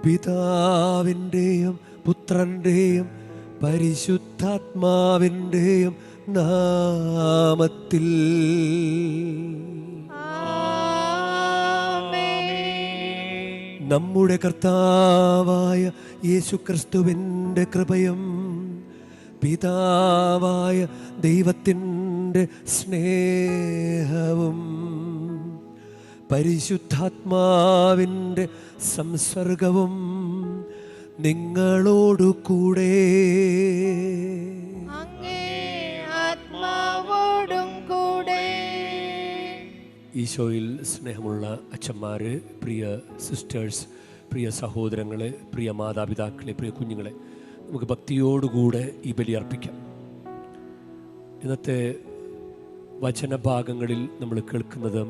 പിതാവിൻ്റെയും പുത്രൻ്റെയും പരിശുദ്ധാത്മാവിൻ്റെയും നാമത്തിൽ. നമ്മുടെ കർത്താവായ യേശുക്രിസ്തുവിൻ്റെ കൃപയും പിതാവായ ദൈവത്തിൻ്റെ സ്നേഹവും പരിശുദ്ധാത്മാവിൻ്റെ സംസർഗവും നിങ്ങളോടു കൂടെ. ഈശോയിൽ സ്നേഹമുള്ള അച്ഛന്മാര്, പ്രിയ സിസ്റ്റേഴ്സ്, പ്രിയ സഹോദരങ്ങളെ, പ്രിയ മാതാപിതാക്കളെ, പ്രിയ കുഞ്ഞുങ്ങളെ, നമുക്ക് ഭക്തിയോടുകൂടെ ഈ ബലി അർപ്പിക്കാം. ഇന്നത്തെ വചനഭാഗങ്ങളിൽ നമ്മൾ കേൾക്കുന്നത്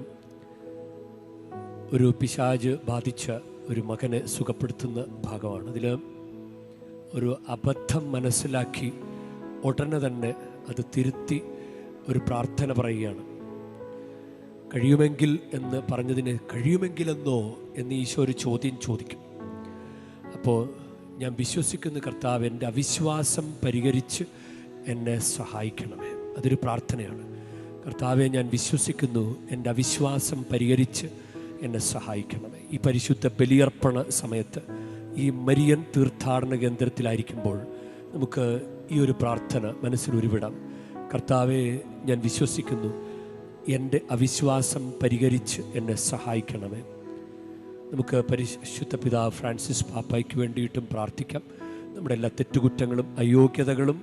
ഒരു പിശാച് ബാധിച്ച ഒരു മകനെ സുഖപ്പെടുത്തുന്ന ഭാഗമാണ്. അതിൽ ഒരു അബദ്ധം മനസ്സിലാക്കി ഉടനെ തന്നെ അത് തിരുത്തി ഒരു പ്രാർത്ഥന പറയുകയാണ്. കഴിയുമെങ്കിൽ എന്ന് പറഞ്ഞതിന് കഴിയുമെങ്കിലെന്നോ എന്ന് ഈശോ ഒരു ചോദ്യം ചോദിക്കും. അപ്പോൾ ഞാൻ വിശ്വസിക്കുന്ന കർത്താവ് എൻ്റെ അവിശ്വാസം പരിഹരിച്ച് എന്നെ സഹായിക്കണമേ. അതൊരു പ്രാർത്ഥനയാണ്. കർത്താവെ, ഞാൻ വിശ്വസിക്കുന്നു, എൻ്റെ അവിശ്വാസം പരിഹരിച്ച് എന്നെ സഹായിക്കണമേ. ഈ പരിശുദ്ധ ബലിയർപ്പണ സമയത്ത് ഈ മരിയൻ തീർത്ഥാടന കേന്ദ്രത്തിലായിരിക്കുമ്പോൾ നമുക്ക് ഈ ഒരു പ്രാർത്ഥന മനസ്സിൽ ഉരുവിടാം. കർത്താവെ, ഞാൻ വിശ്വസിക്കുന്നു, എൻ്റെ അവിശ്വാസം പരിഹരിച്ച് എന്നെ സഹായിക്കണമേ. നമുക്ക് പരിശുദ്ധ പിതാവ് ഫ്രാൻസിസ് പാപ്പായ്ക്ക് വേണ്ടിയിട്ടും പ്രാർത്ഥിക്കാം. നമ്മുടെ എല്ലാ തെറ്റുകുറ്റങ്ങളും അയോഗ്യതകളും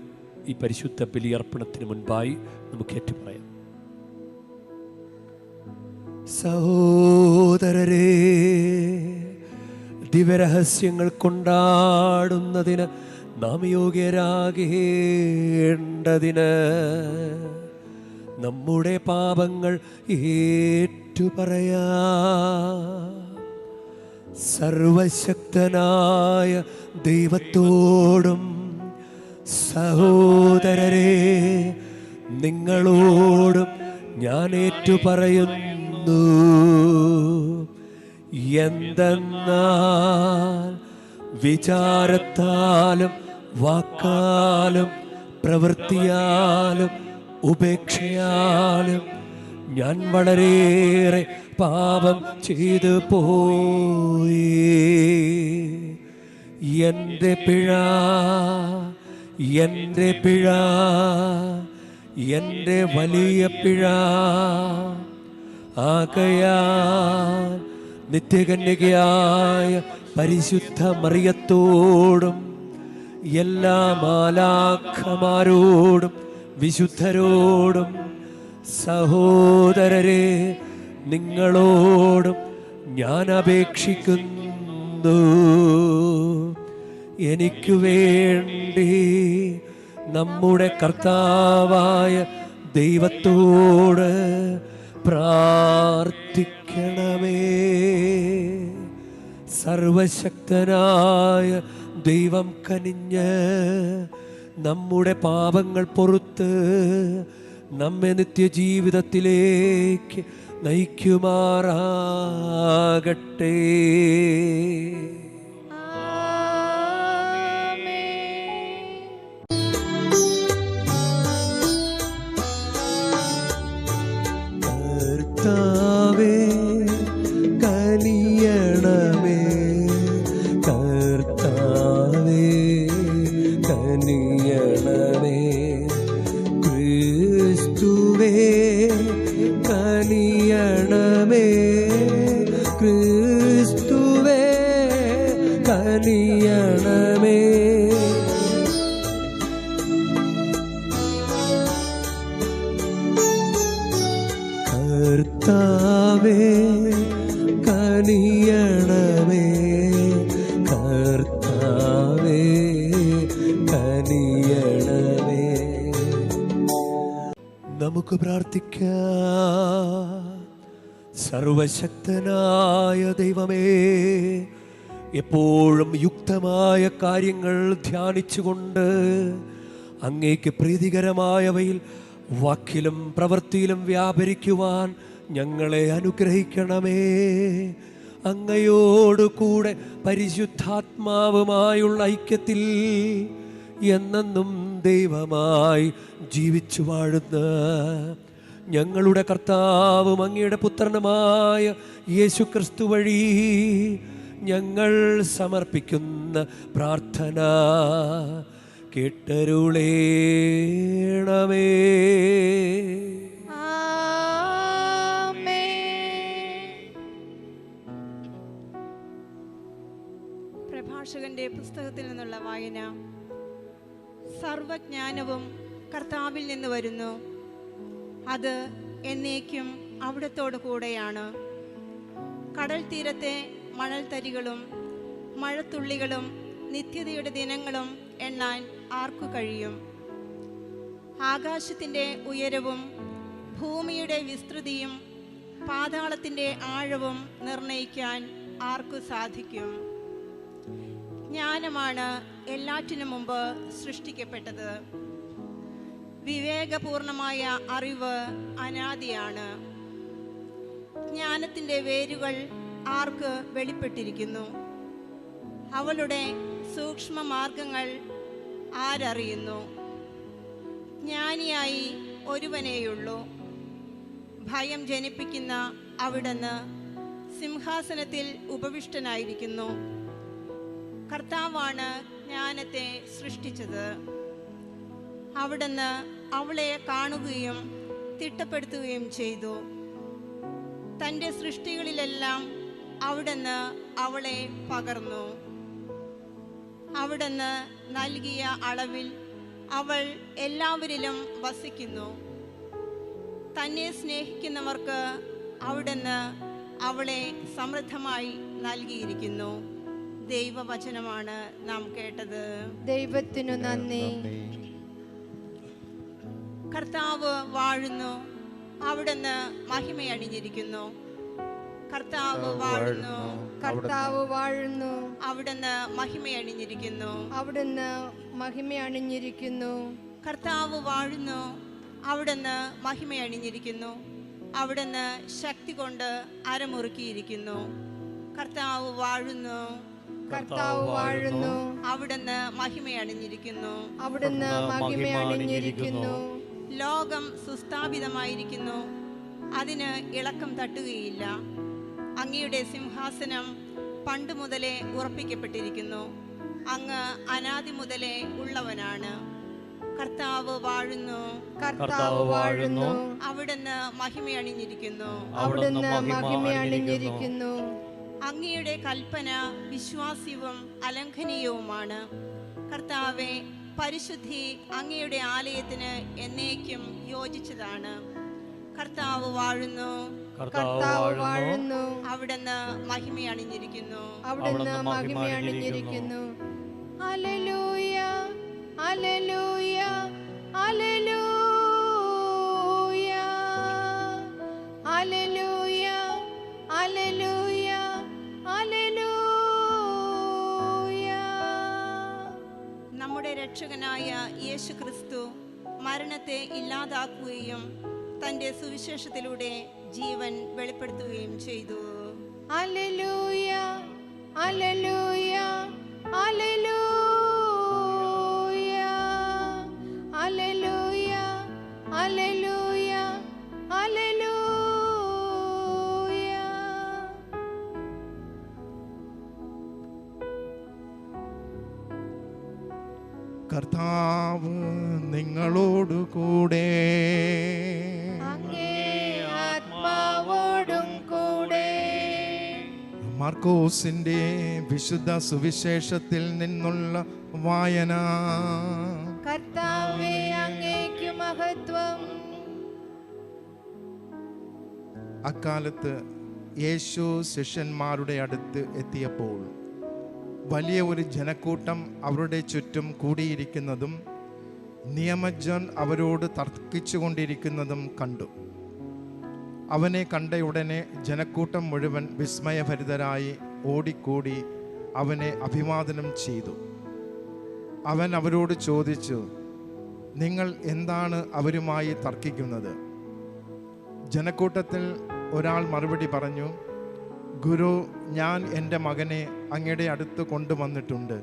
ഈ പരിശുദ്ധ ബലിയർപ്പണത്തിന് മുൻപായി നമുക്ക് ഏറ്റുപറയാം. സഹോദരരേ, ദിവ്യരഹസ്യങ്ങൾ കൊണ്ടാടുന്നതിന് നാം യോഗ്യരാകേണ്ടതിന് നമ്മുടെ പാപങ്ങൾ ഏറ്റുപറയാ. സർവശക്തനായ ദൈവത്തോടും സഹോദരരെ നിങ്ങളോടും ഞാൻ ഏറ്റുപറയുന്നു. എന്തെന്നാൽ വിചാരത്താലും വാക്കാലും പ്രവൃത്തിയാലും ഉപേക്ഷയാലും ഞാൻ വളരെയേറെ പാപം ചെയ്തു പോയി. എൻ്റെ പിഴ, എൻ്റെ പിഴ, എൻ്റെ വലിയ പിഴ. ആകയാൽ നിത്യകന്യകയായ പരിശുദ്ധ മറിയത്തോടും എല്ലാ മാലാഖമാരോടും വിശുദ്ധരോടും സഹോദരരെ നിങ്ങളോടും ഞാൻ അപേക്ഷിക്കുന്നു. എനിക്കു വേണ്ടി നമ്മുടെ കർത്താവായ ദൈവത്തോട് പ്രാർത്ഥിക്കണമേ. സർവശക്തനായ ദൈവം കനിഞ്ഞ് നമ്മുടെ പാപങ്ങൾ പൊറുത്ത് നമ്മെ നിത്യജീവിതത്തിലേക്ക് നയിക്കുമാറാകട്ടെ. കർത്താവേ കനിയണമേ, കർത്താവേ കനിയണമേ. ക്രിസ്തുവേ കനിയണമേ, ക്രിസ്തുവേ കനിയണമേ. കർത്താവേ കനിയണമേ, കർത്താവേ കനിയണമേ. നമുക്ക് പ്രാർത്ഥിക്കാം. സർവശക്തനായ ദൈവമേ, എപ്പോഴും യുക്തമായ കാര്യങ്ങൾ ധ്യാനിച്ചുകൊണ്ട് അങ്ങേക്ക് പ്രീതികരമായവയിൽ വാക്കിലും പ്രവൃത്തിയിലും വ്യാപരിക്കുവാൻ ഞങ്ങളെ അനുഗ്രഹിക്കണമേ. അങ്ങയോടു കൂടെ പരിശുദ്ധാത്മാവുമായുള്ള ഐക്യത്തിൽ എന്നെന്നും ദൈവമായി ജീവിച്ചു വാഴുന്ന ഞങ്ങളുടെ കർത്താവും അങ്ങയുടെ പുത്രനുമായ യേശുക്രിസ്തു വഴി ഞങ്ങൾ സമർപ്പിക്കുന്ന പ്രാർത്ഥന കേട്ടരുളേണമേ. പ്രഭാഷകന്റെ പുസ്തകത്തിൽ നിന്നുള്ള വായന. സർവജ്ഞാനവും കർത്താവിൽ നിന്ന് വരുന്നു, അത് എന്നേക്കും അവിടത്തോടു കൂടെയാണ്. കടൽ തീരത്തെ മണൽത്തരികളും മഴത്തുള്ളികളും നിത്യതയുടെ ദിനങ്ങളും എണ്ണാൻ ആർക്കു കഴിയും? ആകാശത്തിൻ്റെ ഉയരവും ഭൂമിയുടെ വിസ്തൃതിയും പാതാളത്തിൻ്റെ ആഴവും നിർണയിക്കാൻ ആർക്കു സാധിക്കും? ജ്ഞാനമാണ് എല്ലാറ്റിനും മുമ്പ് സൃഷ്ടിക്കപ്പെട്ടത്. വിവേകപൂർണമായ അറിവ് അനാദിയാണ്. ജ്ഞാനത്തിൻ്റെ വേരുകൾ ആർക്ക് വെളിപ്പെട്ടിരിക്കുന്നു? അവളുടെ സൂക്ഷ്മ മാർഗങ്ങൾ ആരറിയുന്നു? ജ്ഞാനിയായി ഒരുവനേയുള്ളൂ. ഭയം ജനിപ്പിക്കുന്ന അവിടുന്ന് സിംഹാസനത്തിൽ ഉപവിഷ്ടനായിരിക്കുന്നു. കർത്താവാണ് ജ്ഞാനത്തെ സൃഷ്ടിച്ചത്. അവിടുന്ന് അവളെ കാണുകയും തിട്ടപ്പെടുത്തുകയും ചെയ്തു. തൻ്റെ സൃഷ്ടികളിലെല്ലാം അവിടുന്ന് അവളെ പകർന്നു. അവിടുന്ന് നൽകിയ അളവിൽ അവൾ എല്ലാവരിലും വസിക്കുന്നു. തന്നെ സ്നേഹിക്കുന്നവർക്ക് അവിടുന്ന് അവളെ സമൃദ്ധമായി നൽകിയിരിക്കുന്നു. ദൈവവചനമാണ് നാം കേട്ടത്. ദൈവത്തിനു നന്ദി. കർത്താവ് വാഴുന്നു, അവിടുന്ന് മഹിമയണിഞ്ഞിരിക്കുന്നു. കർത്താവ് വാഴുന്നു, കർത്താവ് വാഴുന്നു, അവിടുന്ന് മഹിമയണിഞ്ഞിരിക്കുന്നു. അവിടുന്ന് മഹിമയണിഞ്ഞിരിക്കുന്നു. കർത്താവ് വാഴുന്നു, അവിടുന്ന് മഹിമയണിഞ്ഞിരിക്കുന്നു. അവിടുന്ന് ശക്തി കൊണ്ട് അരമുറുക്കിയിരിക്കുന്നു. കർത്താവ് വാഴുന്നു, കർത്താവ് വാഴുന്നു, അവിടുന്ന് മഹിമയണിഞ്ഞിരിക്കുന്നു. അവിടുന്ന് മഹിമയണിഞ്ഞിരിക്കുന്നു. ലോകം സുസ്ഥാപിതമായിരിക്കുന്നു, അതിന് ഇളക്കം തട്ടുകയില്ല. അങ്ങയുടെ സിംഹാസനം പണ്ട് മുതലേ ഉറപ്പിക്കപ്പെട്ടിരിക്കുന്നു. അങ്ങ് അനാദി മുതലേ ഉള്ളവനാണ്. കർത്താവ് വാഴുന്നു, കർത്താവ് വാഴുന്നു, അവിടുന്ന് മഹിമയണിഞ്ഞിരിക്കുന്നു. അവിടുന്ന് മഹിമയണിഞ്ഞിരിക്കുന്നു. അങ്ങയുടെ കൽപ്പന വിശ്വാസ്യവും അലംഘനീയവുമാണ്. കർത്താവെ, പരിശുദ്ധി അങ്ങയുടെ ആലയത്തിന് എന്നേക്കും യോജിച്ചതാണ്. കർത്താവ് വാഴുന്നു, കർത്താവ് വാഴുന്നു, അവിടുന്ന് മഹിമയണിഞ്ഞിരിക്കുന്നു. അവിടുന്ന് മഹിമയണിഞ്ഞിരിക്കുന്നു. ഹല്ലേലൂയ, ഹല്ലേലൂയ, ഹല്ലേലൂയ, ഹല്ലേലൂയ, ഹല്ലേലൂയ, ഹല്ലേലൂയ. നമ്മുടെ രക്ഷകനായ യേശു ക്രിസ്തു മരണത്തെ ഇല്ലാതാക്കുകയും തൻ്റെ സുവിശേഷത്തിലൂടെ ജീവൻ വെളിപ്പെടുത്തുകയും ചെയ്തു. ഹല്ലേലൂയ, ഹല്ലേലൂയ, ഹല്ലേലൂയ, ഹല്ലേലൂയ, ഹല്ലേലൂയ, ഹല്ലേലൂയ. കർത്താവ് നിങ്ങളോടു കൂടെ, അങ്ങേ ആത്മാവോടും കൂടെ. മാർക്കോസിന്റെ വിശുദ്ധ സുവിശേഷത്തിൽ നിന്നുള്ള വായന. കർത്താവേ, അങ്ങേക്കു മഹത്വം. അക്കാലത്ത് യേശു ശിഷ്യന്മാരുടെ അടുത്ത് എത്തിയപ്പോൾ വലിയ ഒരു ജനക്കൂട്ടം അവരുടെ ചുറ്റും കൂടിയിരിക്കുന്നതും നിയമജ്ഞൻ അവരോട് തർക്കിച്ചുകൊണ്ടിരിക്കുന്നതും കണ്ടു. അവനെ കണ്ടയുടനെ ജനക്കൂട്ടം മുഴുവൻ വിസ്മയഭരിതരായി ഓടിക്കൂടി അവനെ അഭിവാദനം ചെയ്തു. അവൻ അവരോട് ചോദിച്ചു, നിങ്ങൾ എന്താണ് അവരുമായി തർക്കിക്കുന്നത്? ജനക്കൂട്ടത്തിൽ ഒരാൾ മറുപടി പറഞ്ഞു, ഗുരു, ഞാൻ എൻ്റെ മകനെ അങ്ങയുടെ അടുത്ത് കൊണ്ടുവന്നിട്ടുണ്ട്.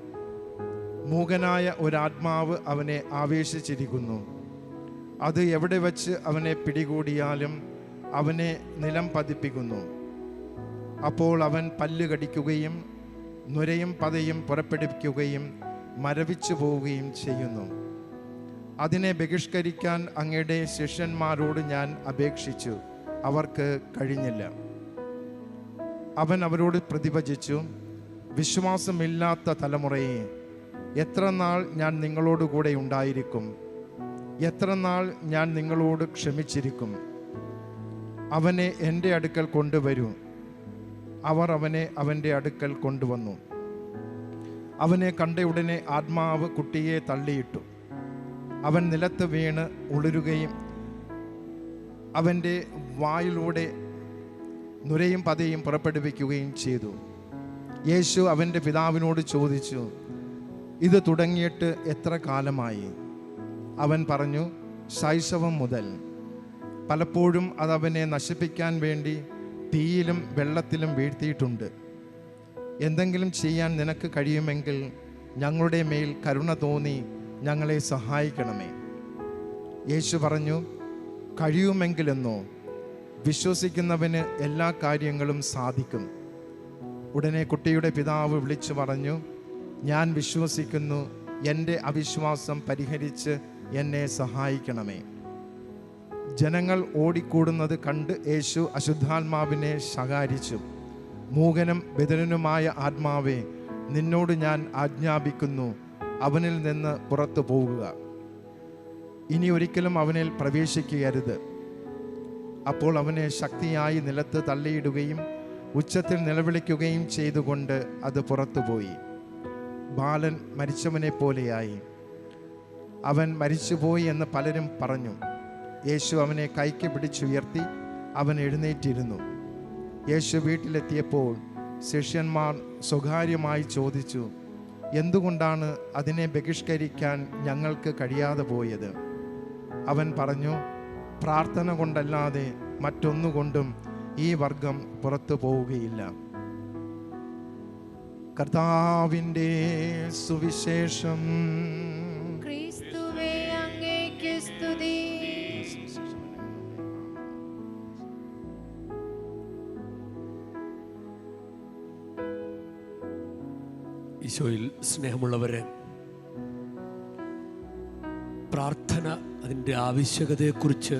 മൂകനായ ഒരാത്മാവ് അവനെ ആവേശിച്ചിരിക്കുന്നു. അത് എവിടെ വച്ച് അവനെ പിടികൂടിയാലും അവനെ നിലം പതിപ്പിക്കുന്നു. അപ്പോൾ അവൻ പല്ല് കടിക്കുകയും നുരയും പതയും പുറപ്പെടുവിക്കുകയും മരവിച്ചു പോവുകയും ചെയ്യുന്നു. അതിനെ ബഹിഷ്കരിക്കാൻ അങ്ങയുടെ ശിഷ്യന്മാരോട് ഞാൻ അപേക്ഷിച്ചു, അവർക്ക് കഴിഞ്ഞില്ല. അവൻ അവരോട് പ്രതിവചിച്ചു, വിശ്വാസമില്ലാത്ത തലമുറയെ, എത്ര നാൾ ഞാൻ നിങ്ങളോടുകൂടെ ഉണ്ടായിരിക്കും? എത്ര നാൾ ഞാൻ നിങ്ങളോട് ക്ഷമിച്ചിരിക്കും? അവനെ എൻ്റെ അടുക്കൽ കൊണ്ടുവരൂ. അവർ അവനെ അവൻ്റെ അടുക്കൽ കൊണ്ടുവന്നു. അവനെ കണ്ടയുടനെ ആത്മാവ് കുട്ടിയെ തള്ളിയിട്ടു. അവൻ നിലത്ത് വീണ് ഉളരുകയും അവൻ്റെ വായിലൂടെ നുരയും പതയും പുറപ്പെടുവിക്കുകയും ചെയ്തു. യേശു അവൻ്റെ പിതാവിനോട് ചോദിച്ചു, ഇത് തുടങ്ങിയിട്ട് എത്ര കാലമായി? അവൻ പറഞ്ഞു, ശൈശവം മുതൽ. പലപ്പോഴും അതവനെ നശിപ്പിക്കാൻ വേണ്ടി തീയിലും വെള്ളത്തിലും വീഴ്ത്തിയിട്ടുണ്ട്. എന്തെങ്കിലും ചെയ്യാൻ നിനക്ക് കഴിയുമെങ്കിൽ ഞങ്ങളുടെ മേൽ കരുണ തോന്നി ഞങ്ങളെ സഹായിക്കണമേ. യേശു പറഞ്ഞു, കഴിയുമെങ്കിലെന്നോ? വിശ്വസിക്കുന്നവന് എല്ലാ കാര്യങ്ങളും സാധിക്കും. ഉടനെ കുട്ടിയുടെ പിതാവ് വിളിച്ചു പറഞ്ഞു, ഞാൻ വിശ്വസിക്കുന്നു, എൻ്റെ അവിശ്വാസം പരിഹരിച്ച് എന്നെ സഹായിക്കണമേ. ജനങ്ങൾ ഓടിക്കൂടുന്നത് കണ്ട് യേശു അശുദ്ധാത്മാവിനെ ശകാരിച്ചു. മൂകനും ബധിരനുമായ ആത്മാവേ, നിന്നോട് ഞാൻ ആജ്ഞാപിക്കുന്നു, അവനിൽ നിന്ന് പുറത്തു പോകുക. ഇനി ഒരിക്കലും അവനിൽ പ്രവേശിക്കരുത്. അപ്പോൾ അവനെ ശക്തിയായി നിലത്ത് തള്ളിയിടുകയും ഉച്ചത്തിൽ നിലവിളിക്കുകയും ചെയ്തുകൊണ്ട് അത് പുറത്തുപോയി. ബാലൻ മരിച്ചവനെ പോലെയായി. അവൻ മരിച്ചുപോയി എന്ന് പലരും പറഞ്ഞു. യേശു അവനെ കൈക്ക് പിടിച്ചുയർത്തി അവൻ എഴുന്നേറ്റിരുന്നു. യേശു വീട്ടിലെത്തിയപ്പോൾ ശിഷ്യന്മാർ സ്വകാര്യമായി ചോദിച്ചു, എന്തുകൊണ്ടാണ് അതിനെ ബഹിഷ്കരിക്കാൻ ഞങ്ങൾക്ക് കഴിയാതെ പോയത്? അവൻ പറഞ്ഞു, പ്രാർത്ഥന കൊണ്ടല്ലാതെ മറ്റൊന്നുകൊണ്ടും ഈ വർഗം പുറത്തു പോവുകയില്ല. കർത്താവിൻ്റെ സുവിശേഷം. ക്രിസ്തുവേ, അങ്ങേക്ക് സ്തുതി. ഈശോയിൽ സ്നേഹമുള്ളവരെ, പ്രാർത്ഥന അതിൻ്റെ ആവശ്യകതയെക്കുറിച്ച്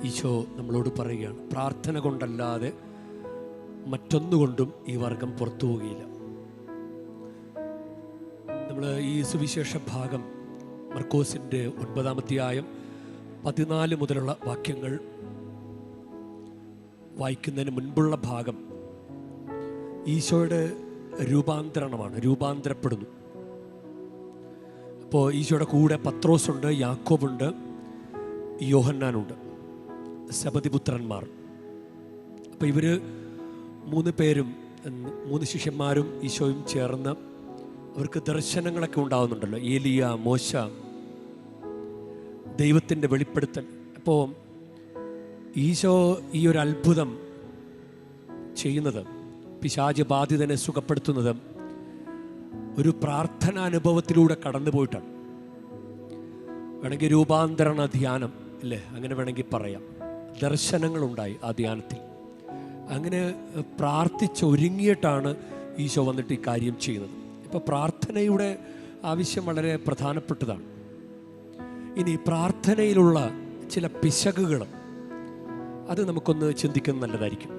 ഈശോ നമ്മളോട് പറയുകയാണ്. പ്രാർത്ഥന കൊണ്ടല്ലാതെ മറ്റൊന്നുകൊണ്ടും ഈ വർഗം പുറത്തു പോവുകയില്ല. നമ്മൾ ഈ സുവിശേഷ ഭാഗം മർക്കോസിൻ്റെ 9-ാം അധ്യായം 14 മുതലുള്ള വാക്യങ്ങൾ വായിക്കുന്നതിന് മുൻപുള്ള ഭാഗം ഈശോയുടെ രൂപാന്തരണമാണ്, രൂപാന്തരപ്പെടുന്നു. അപ്പോൾ ഈശോയുടെ കൂടെ പത്രോസുണ്ട്, യാക്കോബുണ്ട്, യോഹന്നാനുണ്ട്, സബദിപുത്രന്മാർ. അപ്പോൾ ഇവർ 3 പേരും 3 ശിഷ്യന്മാരും ഈശോയും ചേർന്ന് അവർക്ക് ദർശനങ്ങളൊക്കെ ഉണ്ടാകുന്നുണ്ടല്ലോ. ഏലിയ, മോശ, ദൈവത്തിൻ്റെ വെളിപ്പെടുത്തൽ. അപ്പോൾ ഈശോ ഈ ഒരു അത്ഭുതം ചെയ്യുന്നത്, പിശാച് ബാധിതനെ സുഖപ്പെടുത്തുന്നത് ഒരു പ്രാർത്ഥനാനുഭവത്തിലൂടെ കടന്നു പോയിട്ടാണ്. വേണമെങ്കിൽ രൂപാന്തരണ ധ്യാനം അല്ലേ, അങ്ങനെ വേണമെങ്കിൽ പറയാം. ദർശനങ്ങളുണ്ടായി ആ ധ്യാനത്തിൽ. അങ്ങനെ പ്രാർത്ഥിച്ചൊരുങ്ങിയിട്ടാണ് ഈശോ വന്നിട്ട് ഈ കാര്യം ചെയ്യുന്നത്. ഇപ്പോൾ പ്രാർത്ഥനയുടെ ആവശ്യം വളരെ പ്രധാനപ്പെട്ടതാണ്. ഇനി പ്രാർത്ഥനയിലുള്ള ചില പിശകുകൾ അത് നമുക്കൊന്ന് ചിന്തിക്കുന്നത് നല്ലതായിരിക്കും.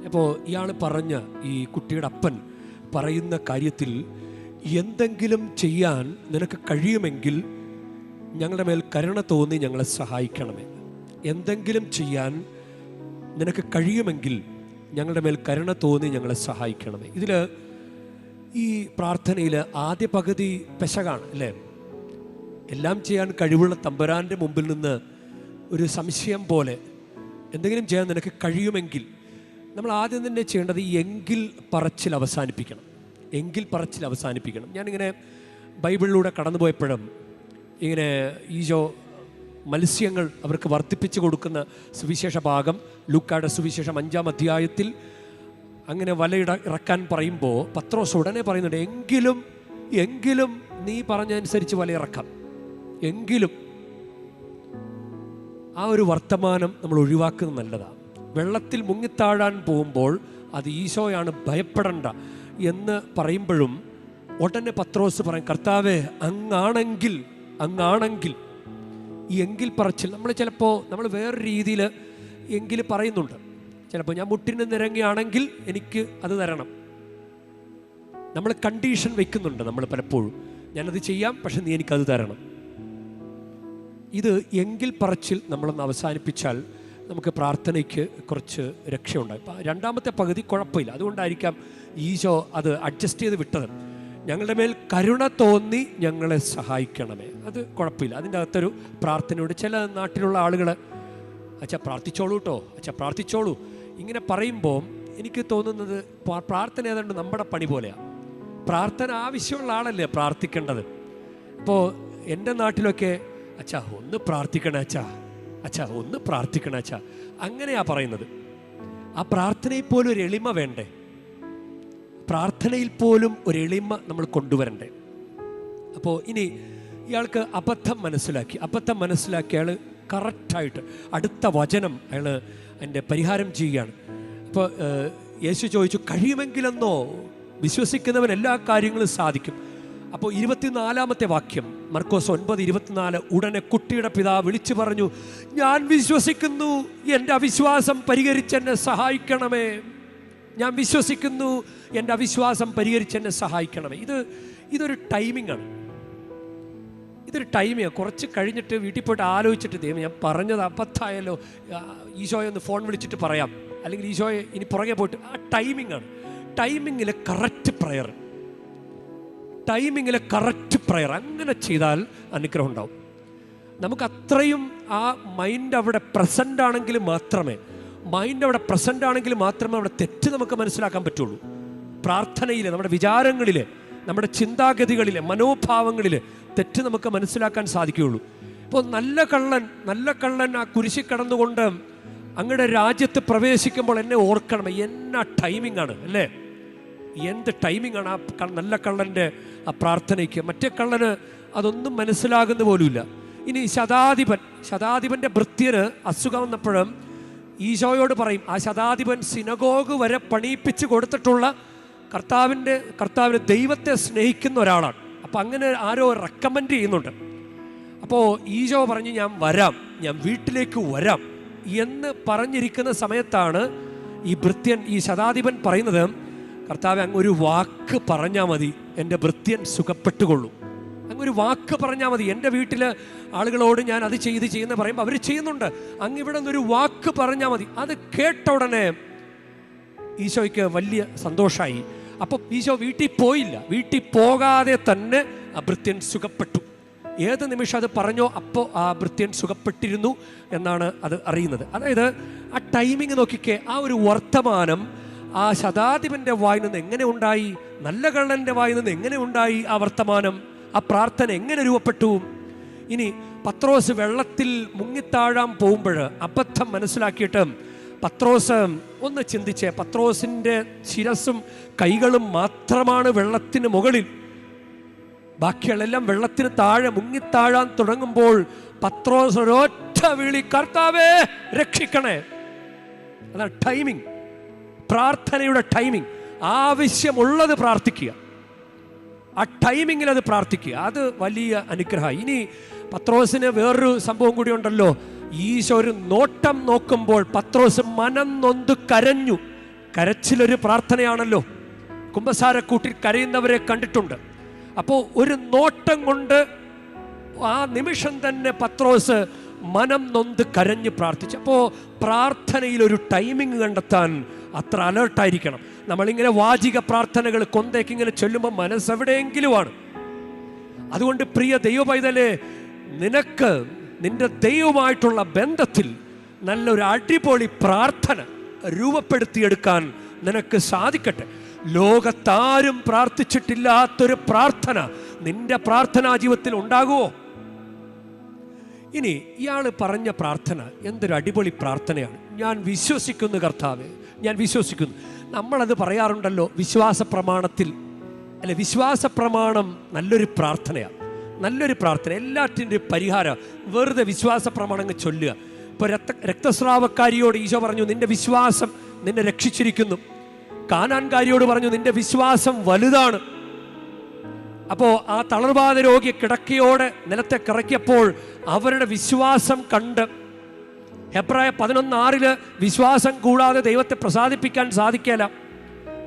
അപ്പോൾ ഇയാൾ പറഞ്ഞ ഈ കുട്ടിയുടെ അപ്പൻ പറയുന്ന കാര്യത്തിൽ, എന്തെങ്കിലും ചെയ്യാൻ നിനക്ക് കഴിയുമെങ്കിൽ ഞങ്ങളുടെ മേൽ കരുണ തോന്നി ഞങ്ങളെ സഹായിക്കണമേ. എന്തെങ്കിലും ചെയ്യാൻ നിനക്ക് കഴിയുമെങ്കിൽ ഞങ്ങളുടെ മേൽ കരുണ തോന്നി ഞങ്ങളെ സഹായിക്കണമേ. ഇതിൽ ഈ പ്രാർത്ഥനയിൽ ആദ്യ പകുതി പെശകാണ് അല്ലേ. എല്ലാം ചെയ്യാൻ കഴിവുള്ള തമ്പുരാൻ്റെ മുമ്പിൽ നിന്ന് ഒരു സംശയം പോലെ, എന്തെങ്കിലും ചെയ്യാൻ നിനക്ക് കഴിയുമെങ്കിൽ. നമ്മൾ ആദ്യം തന്നെ ചെയ്യേണ്ടത് ഈ എങ്കിൽ പറച്ചിൽ അവസാനിപ്പിക്കണം. എങ്കിൽ പറച്ചിൽ അവസാനിപ്പിക്കണം. ഞാനിങ്ങനെ ബൈബിളിലൂടെ കടന്നുപോയപ്പോഴും ഇങ്ങനെ ഈശോ മത്സ്യങ്ങൾ അവർക്ക് വർദ്ധിപ്പിച്ചു കൊടുക്കുന്ന സുവിശേഷ ഭാഗം, ലൂക്കായുടെ സുവിശേഷം 5-ാം അധ്യായത്തിൽ അങ്ങനെ ഇറക്കാൻ പറയുമ്പോൾ പത്രോസ് ഉടനെ പറയുന്നുണ്ട്, എങ്കിലും നീ പറഞ്ഞനുസരിച്ച് വല ഇറക്കാം. എങ്കിലും ആ ഒരു വർത്തമാനം നമ്മൾ ഒഴിവാക്കുന്നത് നല്ലതാണ്. വെള്ളത്തിൽ മുങ്ങിത്താഴാൻ പോകുമ്പോൾ അത് ഈശോയാണ്, ഭയപ്പെടണ്ട എന്ന് പറയുമ്പോഴും ഉടനെ പത്രോസ് പറയും, കർത്താവേ അങ്ങാണെങ്കിൽ. ഈ എങ്കിൽ പറച്ചിൽ നമ്മൾ വേറൊരു രീതിയിൽ എങ്കിൽ പറയുന്നുണ്ട്. ചിലപ്പോൾ ഞാൻ മുട്ടിന് നിരങ്ങിയാണെങ്കിൽ എനിക്ക് അത് തരണം. നമ്മൾ കണ്ടീഷൻ വെക്കുന്നുണ്ട് നമ്മൾ പലപ്പോഴും, ഞാനത് ചെയ്യാം പക്ഷെ നീ എനിക്കത് തരണം. ഇത് എങ്കിൽ പറച്ചിൽ നമ്മളൊന്ന് അവസാനിപ്പിച്ചാൽ നമുക്ക് പ്രാർത്ഥനയ്ക്ക് കുറച്ച് രക്ഷയുണ്ടാകും. ഇപ്പം രണ്ടാമത്തെ പകുതി കുഴപ്പമില്ല, അതുകൊണ്ടായിരിക്കാം ഈശോ അത് അഡ്ജസ്റ്റ് ചെയ്ത് വിട്ടത്. ഞങ്ങളുടെ മേൽ കരുണ തോന്നി ഞങ്ങളെ സഹായിക്കണമേ, അത് കുഴപ്പമില്ല. അതിൻ്റെ അകത്തൊരു പ്രാർത്ഥനയോട് ചില നാട്ടിലുള്ള ആളുകൾ അച്ഛാ പ്രാർത്ഥിച്ചോളൂ കേട്ടോ, അച്ഛാ പ്രാർത്ഥിച്ചോളൂ ഇങ്ങനെ പറയുമ്പോൾ എനിക്ക് തോന്നുന്നത് പ്രാർത്ഥന ഏതാണ്ട് നമ്മുടെ പണി പോലെയാണ്. പ്രാർത്ഥന ആവശ്യമുള്ള ആളല്ലേ പ്രാർത്ഥിക്കേണ്ടത്. ഇപ്പോൾ എൻ്റെ നാട്ടിലൊക്കെ അച്ഛാ ഒന്ന് പ്രാർത്ഥിക്കണേ അച്ഛാ ഒന്ന് പ്രാർത്ഥിക്കണേ അച്ഛാ, അങ്ങനെയാ പറയുന്നത്. ആ പ്രാർത്ഥനയിൽ പോലും ഒരു എളിമ വേണ്ടേ? പ്രാർത്ഥനയിൽ പോലും ഒരു എളിമ നമ്മൾ കൊണ്ടുവരണ്ടേ? അപ്പോൾ ഇനി ഇയാൾക്ക് അബദ്ധം മനസ്സിലാക്കി അയാൾ കറക്റ്റായിട്ട് അടുത്ത വചനം അയാൾ അതിൻ്റെ പരിഹാരം ചെയ്യുകയാണ്. അപ്പോൾ യേശു ചോദിച്ചു, കഴിയുമെങ്കിലെന്നോ? വിശ്വസിക്കുന്നവൻ എല്ലാ കാര്യങ്ങളും സാധിക്കും. അപ്പോൾ 24-ാമത്തെ വാക്യം മർക്കോസ് 9:24, ഉടനെ കുട്ടിയുടെ പിതാവ് വിളിച്ചു പറഞ്ഞു, ഞാൻ വിശ്വസിക്കുന്നു, എൻ്റെ അവിശ്വാസം പരിഹരിച്ച് എന്നെ സഹായിക്കണമേ. ഞാൻ വിശ്വസിക്കുന്നു, എൻ്റെ അവിശ്വാസം പരിഹരിച്ച് എന്നെ സഹായിക്കണമേ. ഇതൊരു ടൈമിംഗാണ്. കുറച്ച് കഴിഞ്ഞിട്ട് വീട്ടിൽ പോയിട്ട് ആലോചിച്ചിട്ട്, ദൈവം ഞാൻ പറഞ്ഞത് അബദ്ധമായല്ലോ, ഈശോയെ ഒന്ന് ഫോൺ വിളിച്ചിട്ട് പറയാം, അല്ലെങ്കിൽ ഈശോയെ ഇനി പുറകെ പോയിട്ട്. ആ ടൈമിംഗാണ്. ടൈമിങ്ങിലെ കറക്റ്റ് പ്രയർ അങ്ങനെ ചെയ്താൽ അനുഗ്രഹം ഉണ്ടാവും. നമുക്ക് അത്രയും ആ മൈൻഡ് അവിടെ പ്രസൻ്റ് ആണെങ്കിൽ മാത്രമേ അവിടെ തെറ്റ് നമുക്ക് മനസ്സിലാക്കാൻ പറ്റുള്ളൂ. പ്രാർത്ഥനയിൽ, നമ്മുടെ വിചാരങ്ങളിൽ, നമ്മുടെ ചിന്താഗതികളിൽ, മനോഭാവങ്ങളിൽ തെറ്റ് നമുക്ക് മനസ്സിലാക്കാൻ സാധിക്കുകയുള്ളൂ. ഇപ്പോൾ നല്ല കള്ളൻ ആ കുരിശിൽ കടന്നുകൊണ്ട് അങ്ങയുടെ രാജ്യത്ത് പ്രവേശിക്കുമ്പോൾ എന്നെ ഓർക്കണം. എന്നാ ടൈമിംഗാണ് അല്ലേ? എന്ത് ടൈമിംഗാണ് ആ നല്ല കള്ളൻ്റെ ആ പ്രാർത്ഥനയ്ക്ക്. മറ്റേ കള്ളന് അതൊന്നും മനസ്സിലാകുന്ന പോലുമില്ല. ഇനി ശതാധിപൻ്റെ ഭൃത്യന് അസുഖം വന്നപ്പോഴും ഈശോയോട് പറയും, ആ ശതാധിപൻ സിനഗോഗ് വരെ പണിയിപ്പിച്ച് കൊടുത്തിട്ടുള്ള കർത്താവിന് ദൈവത്തെ സ്നേഹിക്കുന്ന ഒരാളാണ്. അപ്പം അങ്ങനെ ആരോ റെക്കമെൻഡ് ചെയ്യുന്നുണ്ട്. അപ്പോൾ ഈശോ പറഞ്ഞു, ഞാൻ വീട്ടിലേക്ക് വരാം എന്ന് പറഞ്ഞിരിക്കുന്ന സമയത്താണ് ഈ ശതാധിപൻ പറയുന്നത്, കർത്താവ് അങ്ങൊരു വാക്ക് പറഞ്ഞാൽ മതി, എൻ്റെ ഭൃത്യൻ സുഖപ്പെട്ടുകൊള്ളും. അങ്ങൊരു വാക്ക് പറഞ്ഞാൽ മതി. എൻ്റെ വീട്ടിൽ ആളുകളോട് ഞാൻ അത് ചെയ്യുന്ന പറയുമ്പോൾ അവർ ചെയ്യുന്നുണ്ട്. ഇവിടെ നിന്നൊരു വാക്ക് പറഞ്ഞാൽ മതി. അത് കേട്ട ഉടനെ ഈശോയ്ക്ക് വലിയ സന്തോഷമായി. അപ്പോൾ ഈശോ വീട്ടിൽ പോയില്ല. വീട്ടിൽ പോകാതെ തന്നെ ആ ഭൃത്യൻ സുഖപ്പെട്ടു. ഏത് നിമിഷം അത് പറഞ്ഞോ അപ്പോൾ ആ ഭൃത്യൻ സുഖപ്പെട്ടിരുന്നു എന്നാണ് അത് അറിയുന്നത്. അതായത് ആ ടൈമിങ് നോക്കിക്കേ. ആ ഒരു വർത്തമാനം ആ ശതാധിപൻ്റെ വായിൽ നിന്ന് എങ്ങനെ ഉണ്ടായി? നല്ല കള്ളൻ്റെ വായിൽ നിന്ന് എങ്ങനെ ഉണ്ടായി ആ വർത്തമാനം? ആ പ്രാർത്ഥന എങ്ങനെ രൂപപ്പെട്ടു? ഇനി പത്രോസ് വെള്ളത്തിൽ മുങ്ങിത്താഴാൻ പോകുമ്പോൾ അബദ്ധം മനസ്സിലാക്കിയിട്ട് പത്രോസ് ഒന്ന് ചിന്തിച്ചേ. പത്രോസിൻ്റെ ശിരസും കൈകളും മാത്രമാണ് വെള്ളത്തിന് മുകളിൽ, ബാക്കിയുള്ളെല്ലാം വെള്ളത്തിന് താഴെ മുങ്ങിത്താഴാൻ തുടങ്ങുമ്പോൾ പത്രോസ് ഒരൊറ്റ വിളി, കർത്താവേ രക്ഷിക്കണേ. അതാണ് ടൈമിംഗ്, പ്രാർത്ഥനയുടെ ടൈമിംഗ്. ആവശ്യമുള്ളത് പ്രാർത്ഥിക്കുക, ആ ടൈമിങ്ങിൽ അത് പ്രാർത്ഥിക്കുക. അത് വലിയ അനുഗ്രഹം. ഇനി പത്രോസിന് വേറൊരു സംഭവം കൂടി ഉണ്ടല്ലോ. ഈശോ ഒരു നോട്ടം നോക്കുമ്പോൾ പത്രോസ് മനം നൊന്ത് കരഞ്ഞു. കരച്ചിലൊരു പ്രാർത്ഥനയാണല്ലോ. കുമ്പസാരക്കൂട്ടിൽ കരയുന്നവരെ കണ്ടിട്ടുണ്ട്. അപ്പോൾ ഒരു നോട്ടം കൊണ്ട് ആ നിമിഷം തന്നെ പത്രോസ് മനം നൊന്ത് കരഞ്ഞ് പ്രാർത്ഥിച്ചു. അപ്പോൾ പ്രാർത്ഥനയിലൊരു ടൈമിങ് കണ്ടെത്താൻ അത്ര അലേർട്ടായിരിക്കണം. നമ്മളിങ്ങനെ വാചിക പ്രാർത്ഥനകൾ കൊന്തേക്കിങ്ങനെ ചൊല്ലുമ്പോൾ മനസ്സെവിടെയെങ്കിലുമാണ്. അതുകൊണ്ട് പ്രിയ ദൈവപൈതലേ, നിനക്ക് നിന്റെ ദൈവമായിട്ടുള്ള ബന്ധത്തിൽ നല്ലൊരു അടിപൊളി പ്രാർത്ഥന രൂപപ്പെടുത്തിയെടുക്കാൻ നിനക്ക് സാധിക്കട്ടെ. ലോകത്താരും പ്രാർത്ഥിച്ചിട്ടില്ലാത്തൊരു പ്രാർത്ഥന നിന്റെ പ്രാർത്ഥനാ ജീവിതത്തിൽ ഉണ്ടാകുമോ? ഇനി ഇയാൾ പറഞ്ഞ പ്രാർത്ഥന എന്തൊരു അടിപൊളി പ്രാർത്ഥനയാണ്. ഞാൻ വിശ്വസിക്കുന്നു കർത്താവേ, ഞാൻ വിശ്വസിക്കുന്നു. നമ്മളത് പറയാറുണ്ടല്ലോ വിശ്വാസ പ്രമാണത്തിൽ, അല്ലെ? വിശ്വാസ പ്രമാണം നല്ലൊരു പ്രാർത്ഥനയാണ്, നല്ലൊരു പ്രാർത്ഥന, എല്ലാറ്റിൻ്റെ പരിഹാരം. വെറുതെ വിശ്വാസ പ്രമാണങ്ങൾ ചൊല്ലുക. ഇപ്പോൾ രക്തസ്രാവക്കാരിയോട് ഈശോ പറഞ്ഞു, നിന്റെ വിശ്വാസം നിന്നെ രക്ഷിച്ചിരിക്കുന്നു. കാനാൻകാരിയോട് പറഞ്ഞു, നിന്റെ വിശ്വാസം വലുതാണ്. അപ്പോൾ ആ തളർവാദ രോഗിയെ കിടക്കയോടെ നിലത്തെ കിറക്കിയപ്പോൾ അവരുടെ വിശ്വാസം കണ്ട്, ഹെബ്രായ 11:6 വിശ്വാസം കൂടാതെ ദൈവത്തെ പ്രസാദിപ്പിക്കാൻ സാധിക്കില്ല.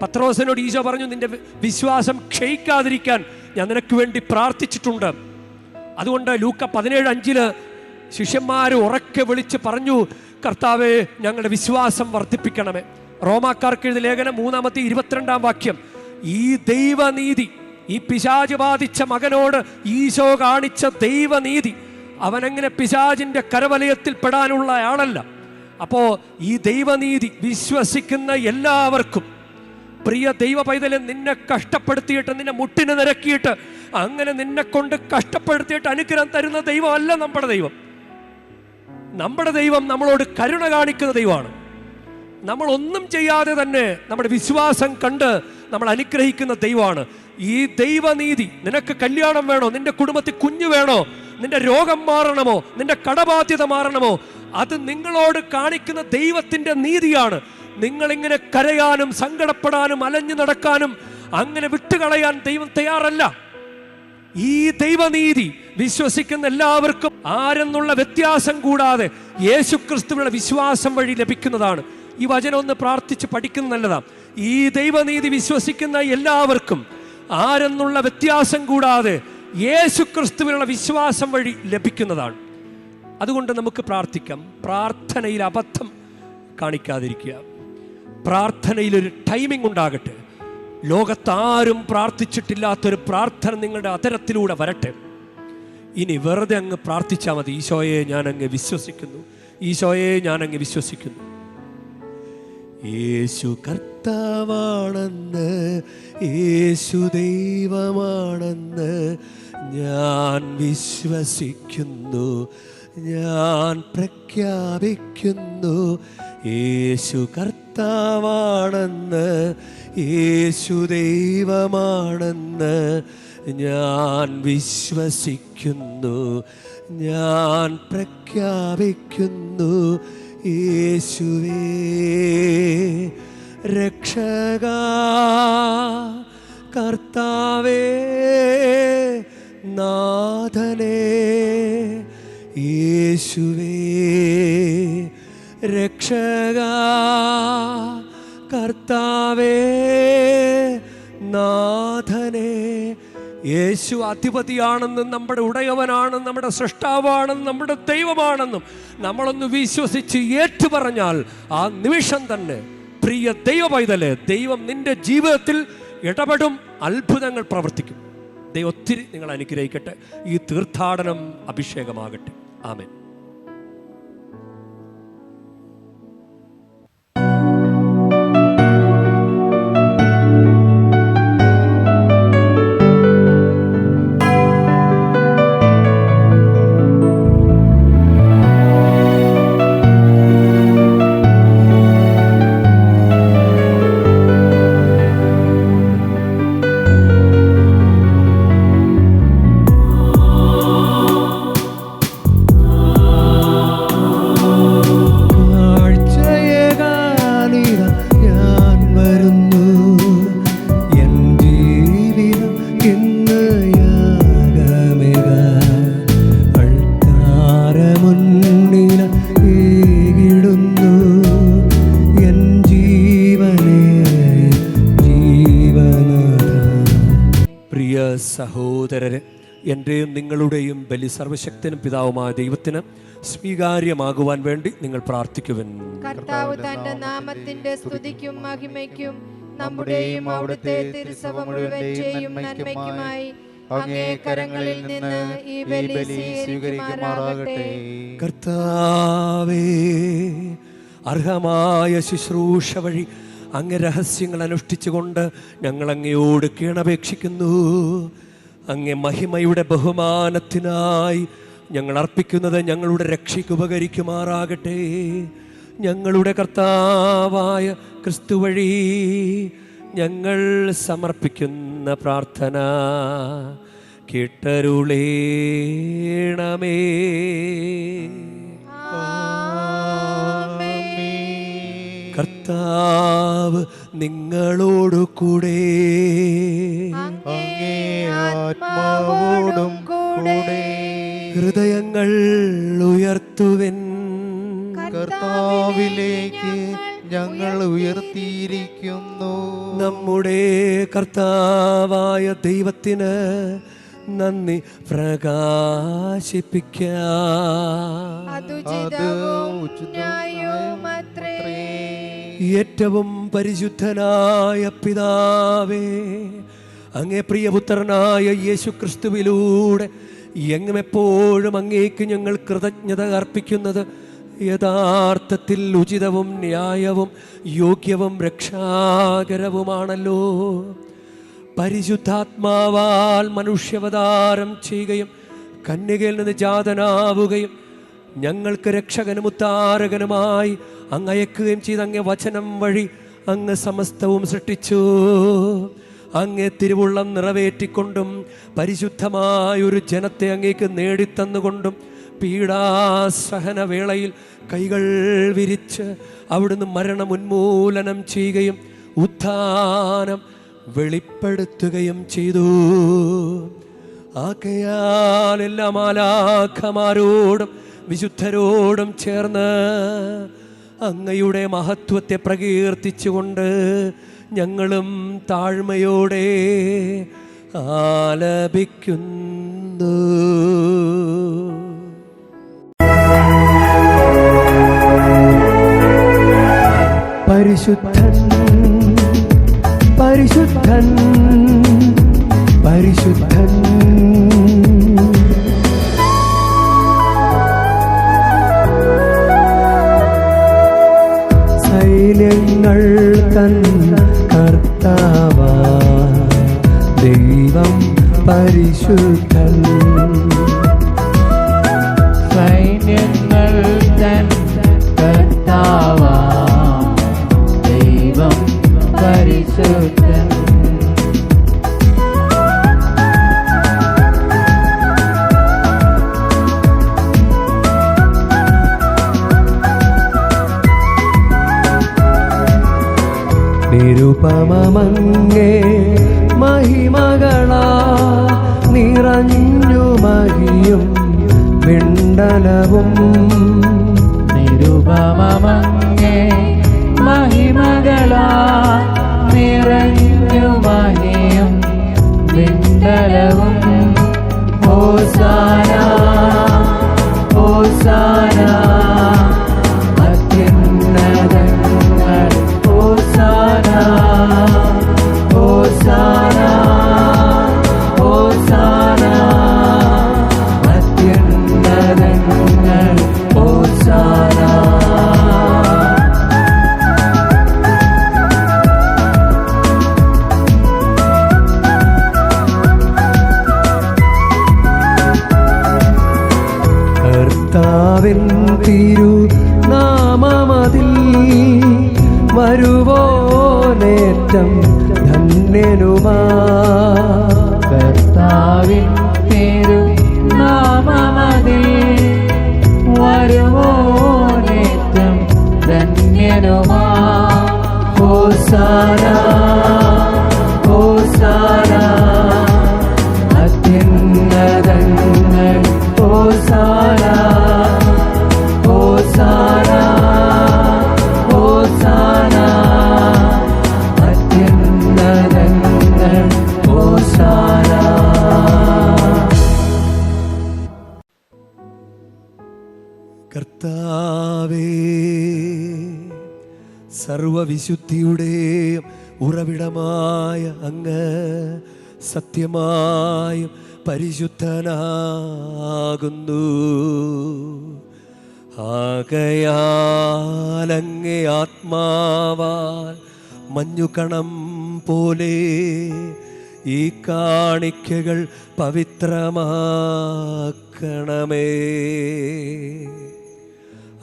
പത്രോസിനോട് ഈശോ പറഞ്ഞു, നിന്റെ വിശ്വാസം ക്ഷയിക്കാതിരിക്കാൻ ഞാൻ നിനക്ക് വേണ്ടി പ്രാർത്ഥിച്ചിട്ടുണ്ട്. അതുകൊണ്ട് ലൂക്ക 17:5 ശിഷ്യന്മാർ ഉറക്കെ വിളിച്ച് പറഞ്ഞു, കർത്താവേ, ഞങ്ങളുടെ വിശ്വാസം വർദ്ധിപ്പിക്കണമേ. റോമാക്കാർക്ക് എഴുതിയ ലേഖനം 3:22 ഈ ദൈവനീതി, ഈ പിശാച് ബാധിച്ച മകനോട് ഈശോ കാണിച്ച ദൈവനീതി, അവനെങ്ങനെ പിശാചിന്റെ കരവലയത്തിൽ പെടാനുള്ള ആളല്ല. അപ്പോൾ ഈ ദൈവനീതി വിശ്വസിക്കുന്ന എല്ലാവർക്കും, പ്രിയ ദൈവ പൈതലെ, നിന്നെ കഷ്ടപ്പെടുത്തിയിട്ട്, നിന്നെ മുട്ടിന് നിരക്കിയിട്ട്, അങ്ങനെ നിന്നെ കൊണ്ട് കഷ്ടപ്പെടുത്തിയിട്ട് അനുഗ്രഹം തരുന്ന ദൈവമല്ല നമ്മുടെ ദൈവം. നമ്മുടെ ദൈവം നമ്മളോട് കരുണ കാണിക്കുന്ന ദൈവമാണ്. നമ്മളൊന്നും ചെയ്യാതെ തന്നെ നമ്മുടെ വിശ്വാസം കണ്ട് നമ്മൾ അനുഗ്രഹിക്കുന്ന ദൈവമാണ്. ഈ ദൈവനീതി, നിനക്ക് കല്യാണം വേണോ, നിന്റെ കുടുംബത്തിൽ കുഞ്ഞു വേണോ, നിന്റെ രോഗം മാറണമോ, നിന്റെ കടബാധ്യത മാറണമോ, അത് നിങ്ങളോട് കാണിക്കുന്ന ദൈവത്തിൻ്റെ നീതിയാണ്. നിങ്ങളിങ്ങനെ കരയാനും സങ്കടപ്പെടാനും അലഞ്ഞു നടക്കാനും അങ്ങനെ വിട്ടുകളയാൻ ദൈവം തയ്യാറല്ല. ഈ ദൈവനീതി വിശ്വസിക്കുന്ന എല്ലാവർക്കും ആരെന്നുള്ള വ്യത്യാസം കൂടാതെ യേശുക്രിസ്തുവിന്റെ വിശ്വാസം വഴി ലഭിക്കുന്നതാണ്. ഈ വചനം ഒന്ന് പ്രാർത്ഥിച്ച് പഠിക്കുന്നത് നല്ലതാണ്. ഈ ദൈവനീതി വിശ്വസിക്കുന്ന എല്ലാവർക്കും ആരെന്നുള്ള വ്യത്യാസം കൂടാതെ യേശുക്രിസ്തുവിനുള്ള വിശ്വാസം വഴി ലഭിക്കുന്നതാണ്. അതുകൊണ്ട് നമുക്ക് പ്രാർത്ഥിക്കാം. പ്രാർത്ഥനയിൽ അബദ്ധം കാണിക്കാതിരിക്കുക. പ്രാർത്ഥനയിലൊരു ടൈമിംഗ് ഉണ്ടാകട്ടെ. ലോകത്താരും പ്രാർത്ഥിച്ചിട്ടില്ലാത്തൊരു പ്രാർത്ഥന നിങ്ങളുടെ അതരത്തിലൂടെ വരട്ടെ. ഇനി വെറുതെ അങ്ങ് പ്രാർത്ഥിച്ചാൽ മതി. ഈശോയെ, ഞാൻ അങ്ങ് വിശ്വസിക്കുന്നു. ഈശോയെ, ഞാൻ അങ്ങ് വിശ്വസിക്കുന്നു. യേശു കർത്താവാണെന്ന്, യേശു ദൈവമാണെന്ന് ഞാൻ വിശ്വസിക്കുന്നു, ഞാൻ പ്രഖ്യാപിക്കുന്നു. യേശു കർത്താവാണെന്ന്, യേശു ദൈവമാണെന്ന് ഞാൻ വിശ്വസിക്കുന്നു, ഞാൻ പ്രഖ്യാപിക്കുന്നു. യേശുവേ രക്ഷക, കർത്താവേ നാഥനേ, യേശുവേ രക്ഷക, കർത്താവേ നാഥനേ. യേശു അധിപതിയാണെന്നും നമ്മുടെ ഉടയവനാണെന്നും നമ്മുടെ സൃഷ്ടാവാണെന്നും നമ്മുടെ ദൈവമാണെന്നും നമ്മളൊന്ന് വിശ്വസിച്ച് ഏറ്റുപറഞ്ഞാൽ ആ നിമിഷം തന്നെ, പ്രിയ ദൈവ പൈതലേ, ദൈവം നിന്റെ ജീവിതത്തിൽ ഇടപെടും, അത്ഭുതങ്ങൾ പ്രവർത്തിക്കും. ദൈവം ഒത്തിരി നിങ്ങൾ അനുഗ്രഹിക്കട്ടെ. ഈ തീർത്ഥാടനം അഭിഷേകമാകട്ടെ. ആമേൻ. സഹോദരരെ, എൻ്റെയും നിങ്ങളുടെയും ബലി സർവശക്തനും പിതാവുമായ ദൈവത്തിന് സ്വീകാര്യമാകുവാൻ വേണ്ടി നിങ്ങൾ പ്രാർത്ഥിക്കുവിൻ. കർത്താവ് തന്റെ നാമത്തിന്റെ സ്തുതിക്കും മഹിമയ്ക്കും നമ്മുടെയും അവിടുത്തെ തിരുസഭ മുഴുവന്റെയും നന്മയ്ക്കുമായി അങ്ങേ കരങ്ങളിൽ നിന്ന് ഈ ബലി സ്വീകരിക്കുമാറാകട്ടെ. കർത്താവേ, അർഹമായ ശുശ്രൂഷ വഴി അങ്ങ് രഹസ്യങ്ങൾ അനുഷ്ഠിച്ചുകൊണ്ട് ഞങ്ങൾ അങ്ങയോട് കീണപേക്ഷിക്കുന്നു. അങ്ങേ മഹിമയുടെ ബഹുമാനത്തിനായി ഞങ്ങൾ അർപ്പിക്കുന്നത് ഞങ്ങളുടെ രക്ഷയ്ക്ക് ഉപകരിക്കുമാറാകട്ടെ. ഞങ്ങളുടെ കർത്താവായ ക്രിസ്തു വഴി ഞങ്ങൾ സമർപ്പിക്കുന്ന പ്രാർത്ഥന കേട്ടരുളേണമേ. കർത്താവ് നിങ്ങളോടു കൂടെ, അങ്ങേ ആത്മാവോടും കൂടെ. ഹൃദയങ്ങൾ ഉയർത്തുവിൻ. കർത്താവിലേക്ക് ഞങ്ങൾ ഉയർത്തിയിരിക്കുന്നു. നമ്മുടെ കർത്താവായ ദൈവത്തിന് നന്ദി പ്രകാശിപ്പിക്കാം. ഏറ്റവും പരിശുദ്ധനായ പിതാവേ, അങ്ങേ പ്രിയപുത്രനായ യേശു ക്രിസ്തുവിലൂടെ എങ്ങും എപ്പോഴും അങ്ങേക്ക് ഞങ്ങൾ കൃതജ്ഞത അർപ്പിക്കുന്നത് യഥാർത്ഥത്തിൽ ഉചിതവും ന്യായവും യോഗ്യവും രക്ഷാകരവുമാണല്ലോ. പരിശുദ്ധാത്മാവാൽ മനുഷ്യാവതാരം ചെയ്യുകയും കന്യകയിൽ നിന്ന് ജാതനാവുകയും ഞങ്ങൾക്ക് രക്ഷകനും ഉദ്ധാരകനുമായി അങ്ങ് അയക്കുകയും ചെയ്ത അങ്ങേ വചനം വഴി അങ്ങ് സമസ്തവും സൃഷ്ടിച്ചു. അങ്ങേ തിരുവുള്ളം നിറവേറ്റിക്കൊണ്ടും പരിശുദ്ധമായൊരു ജനത്തെ അങ്ങേക്ക് നേടിത്തന്നുകൊണ്ടും പീഡാസഹന വേളയിൽ കൈകൾ വിരിച്ച് അവിടുന്ന് മരണം ഉന്മൂലനം ചെയ്യുകയും ഉത്ഥാനം വെളിപ്പെടുത്തുകയും ചെയ്തു. ആകയാൽ എല്ലാ മാലാഖമാരോടും വിശുദ്ധരോടും ചേർന്ന് അങ്ങയുടെ മഹത്വത്തെ പ്രകീർത്തിച്ചുകൊണ്ട് ഞങ്ങളും താഴ്മയോടെ ആലപിക്കുന്നു. പരിശുദ്ധൻ പരിശുദ്ധൻ പരിശുദ്ധൻ, സൈന്യങ്ങൾ തൻ കർത്താവാ ദൈവം പരിശുദ്ധൻ. സൈന്യങ്ങൾ തൻ കർത്താവാ ദൈവം പരിശുദ്ധൻ. നിരുപമമങ്ങേ മഹിമകളാ നിറഞ്ഞു മഹിയും വിണ്ടലവും. നിരുപമമങ്ങേ മഹിമകളാ നിറഞ്ഞു മഹിയും വിണ്ടലവും. ഹോസാന ഹോസാന അത്യുന്നതങ്ങൾ. ഹോസാന ഹോസാന ഹോസാന അത്യുന്നതങ്ങൾ. ഹോസാന. കർത്താവിൻ തിരുനാമമതിൽ വരുവോനേറ്റം ധന്യനുമാ. കർത്താവിൻ തിരുനാമമതിൽ വരുവോനേറ്റം ധന്യനുമാ. ഹോസാന ഹോസാന അത്യുന്നതങ്ങൾ. ഹോസാന ഹോസാന ഹോസാന അത്യുന്നതങ്ങൾ. ഹോസാന. കർത്താവേ, സർവവിശുദ്ധിയുടെയും ഉറവിടമായ അങ്ങ് സത്യമായും പരിശുദ്ധനാകുന്നു. ആകയാലങ്ങേ ആത്മാവാൽ മഞ്ഞുകണം പോലെ ഈ കാണിക്കകൾ പവിത്രമാക്കണമേ.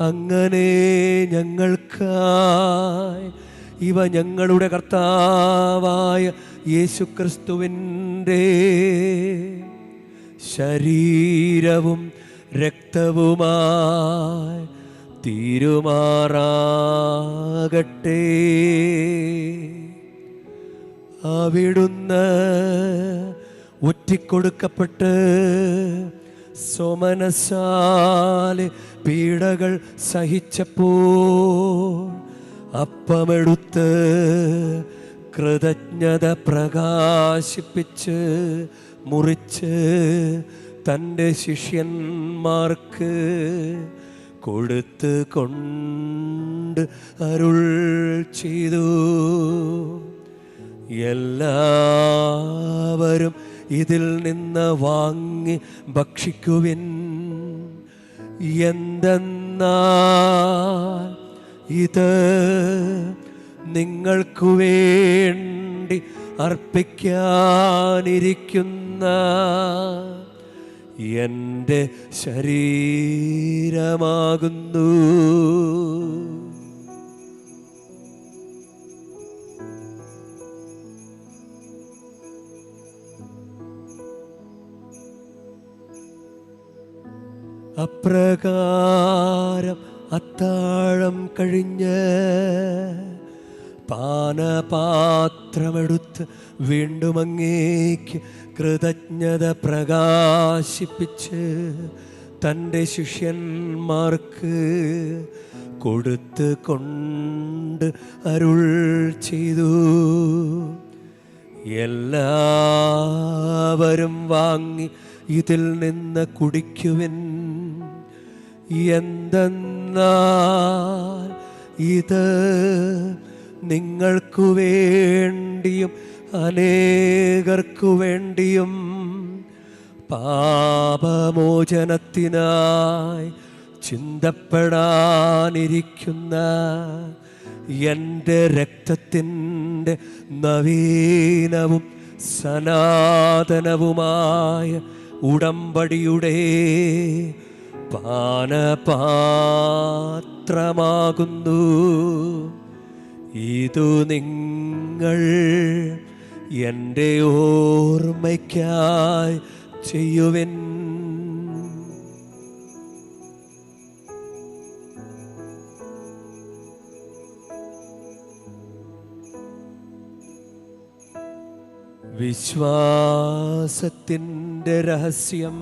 അങ്ങനെ ഞങ്ങൾക്കായി ഇവ ഞങ്ങളുടെ കർത്താവായ യേശുക്രിസ്തുവിൻ്റെ ശരീരവും രക്തവുമായി തീരുമാറാകട്ടെ. അവിടുന്ന് ഒറ്റിക്കൊടുക്കപ്പെട്ട് സോമനസാലെ പീഡകൾ സഹിച്ചപ്പോൾ അപ്പമെടുത്ത് കൃതജ്ഞത പ്രകാശിപ്പിച്ച് മുറിച്ച് തൻ്റെ ശിഷ്യന്മാർക്ക് കൊടുത്ത് കൊണ്ട് അരുൾ ചെയ്തു, എല്ലാവരും ഇതിൽ നിന്ന് വാങ്ങി ഭക്ഷിക്കുവിൻ. എന്തെന്നാൽ ഇത് നിങ്ങൾക്കു വേണ്ടി അർപ്പിക്കാനിരിക്കുന്ന എൻ്റെ ശരീരമാകുന്നു. അപ്രകാരം അത്താഴം കഴിഞ്ഞ് പാനപാത്രമെടുത്ത് വീണ്ടും അങ്ങേക്ക് കൃതജ്ഞത പ്രകാശിപ്പിച്ച് തൻ്റെ ശിഷ്യന്മാർക്ക് കൊടുത്ത് കൊണ്ട് അരുൾ ചെയ്തു, എല്ലാവരും വാങ്ങി ഇതിൽ നിന്ന് കുടിക്കുവിൻ. എന്തെന്നാൽ ഇത് നിങ്ങൾക്കു വേണ്ടിയും അനേകർക്കു വേണ്ടിയും പാപമോചനത്തിനായി ചിന്തപ്പെടാനിരിക്കുന്ന എൻ്റെ രക്തത്തിൻ്റെ നവീനവും സനാതനവുമായ ഉടമ്പടിയുടെ പാനപാത്രമാകുന്നു. ഇതു നിങ്ങൾ എൻ്റെ ഓർമ്മയ്ക്കായി ചെയ്യുവിൻ. വിശ്വാസത്തിൻ്റെ രഹസ്യം.